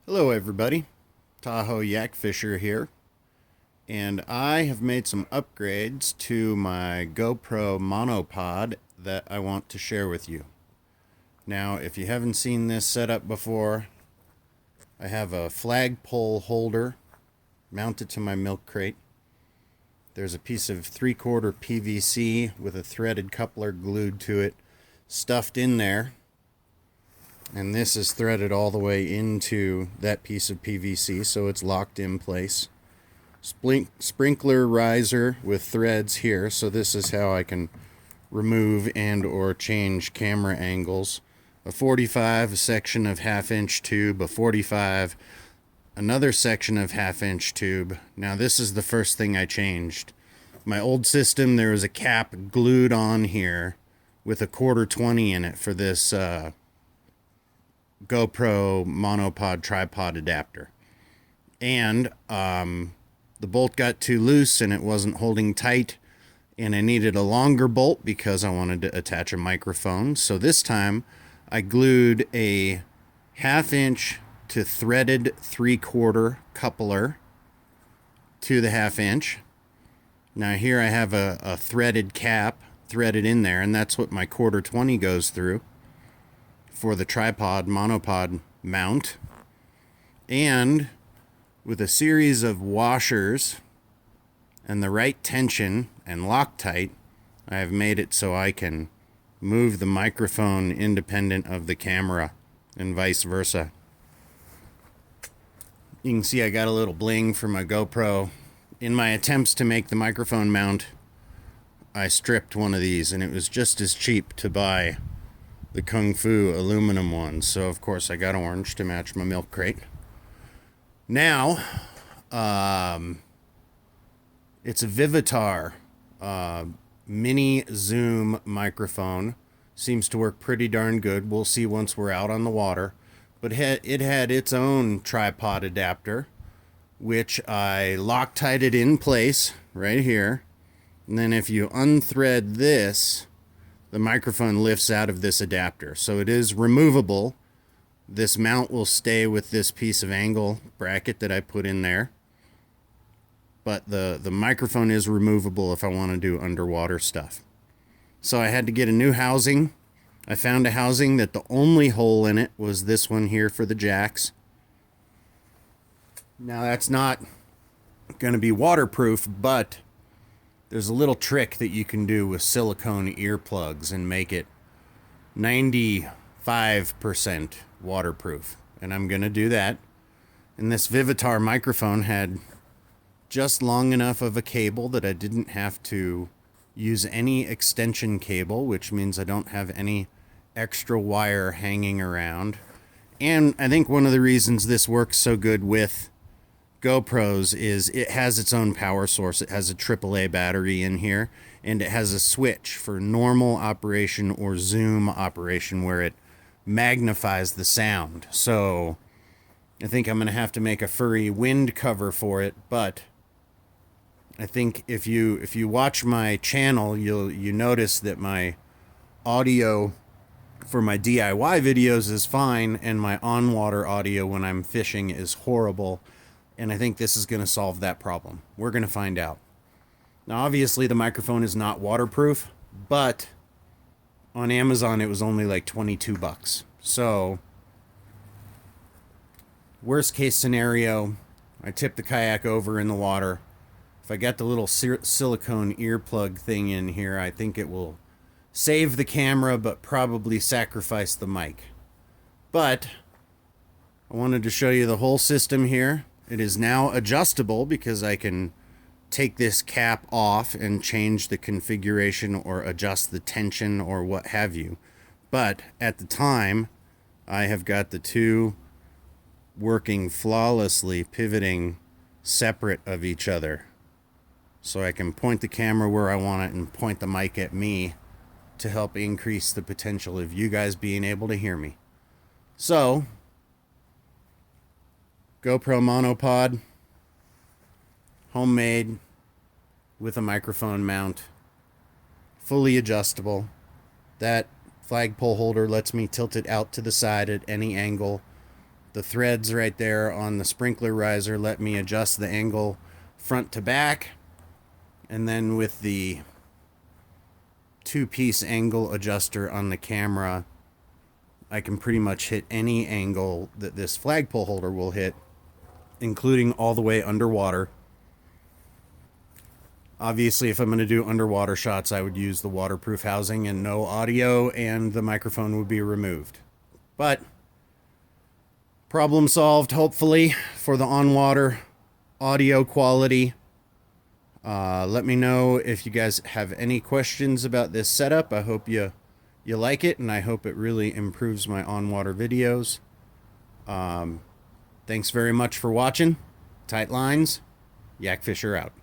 Hello everybody, Tahoe Yak Fisher here, and I have made some upgrades to my GoPro monopod that I want to share with you. Now, if you haven't seen this setup before, I have a flagpole holder mounted to my milk crate. There's a piece of 3/4 PVC with a threaded coupler glued to it, stuffed in there. And this is threaded all the way into that piece of PVC, so it's locked in place. Sprinkler riser with threads here, so this is how I can remove and or change camera angles. A 45, a section of 1/2 inch tube, a 45, another section of 1/2 inch tube. Now this is the first thing I changed. My old system, there was a cap glued on here with a 1/4 20 in it for this GoPro monopod tripod adapter. And the bolt got too loose and it wasn't holding tight, and I needed a longer bolt because I wanted to attach a microphone. So this time I glued a 1/2 inch to threaded 3/4 coupler to the 1/2 inch. Now here I have a threaded cap threaded in there, and that's what my 1/4 20 goes through for the tripod monopod mount. And with a series of washers and the right tension and Loctite, I have made it so I can move the microphone independent of the camera and vice versa. You can see I got a little bling for my GoPro. In my attempts to make the microphone mount, I stripped one of these, and it was just as cheap to buy the Kung Fu aluminum ones. So of course I got orange to match my milk crate. Now, it's a Vivitar mini zoom microphone. Seems to work pretty darn good. We'll see once we're out on the water. But it had its own tripod adapter, which I Loctited in place right here. And then if you unthread this, the microphone lifts out of this adapter. So it is removable. This mount will stay with this piece of angle bracket that I put in there. But the microphone is removable if I want to do underwater stuff. So I had to get a new housing. I found a housing that the only hole in it was this one here for the jacks. Now that's not going to be waterproof, but there's a little trick that you can do with silicone earplugs and make it 95% waterproof. And I'm going to do that. And this Vivitar microphone had just long enough of a cable that I didn't have to use any extension cable, which means I don't have any extra wire hanging around. And I think one of the reasons this works so good with GoPros is it has its own power source. It has a AAA battery in here, and it has a switch for normal operation or zoom operation where it magnifies the sound. So I think I'm going to have to make a furry wind cover for it, but I think if you watch my channel, you notice that my audio for my DIY videos is fine, and my on-water audio when I'm fishing is horrible. And I think this is going to solve that problem. We're going to find out. Now, obviously, the microphone is not waterproof, but on Amazon, it was only like $22. So, worst case scenario, I tip the kayak over in the water. If I got the little silicone earplug thing in here, I think it will save the camera, but probably sacrifice the mic. But I wanted to show you the whole system here. It is now adjustable because I can take this cap off and change the configuration or adjust the tension or what have you. But at the time, I have got the two working flawlessly, pivoting separate of each other. So I can point the camera where I want it and point the mic at me to help increase the potential of you guys being able to hear me. So, GoPro monopod, homemade, with a microphone mount, fully adjustable. That flagpole holder lets me tilt it out to the side at any angle The threads right there on the sprinkler riser let me adjust the angle front to back. And then with the two-piece angle adjuster on the camera, I can pretty much hit any angle that this flagpole holder will hit, including all the way underwater. Obviously, if I'm going to do underwater shots, I would use the waterproof housing and no audio, and the microphone would be removed. But problem solved, hopefully, for the on-water audio quality. Let me know if you guys have any questions about this setup. I hope you like it, and I hope it really improves my on-water videos. Thanks very much for watching. Tight lines. Yak Fisher out.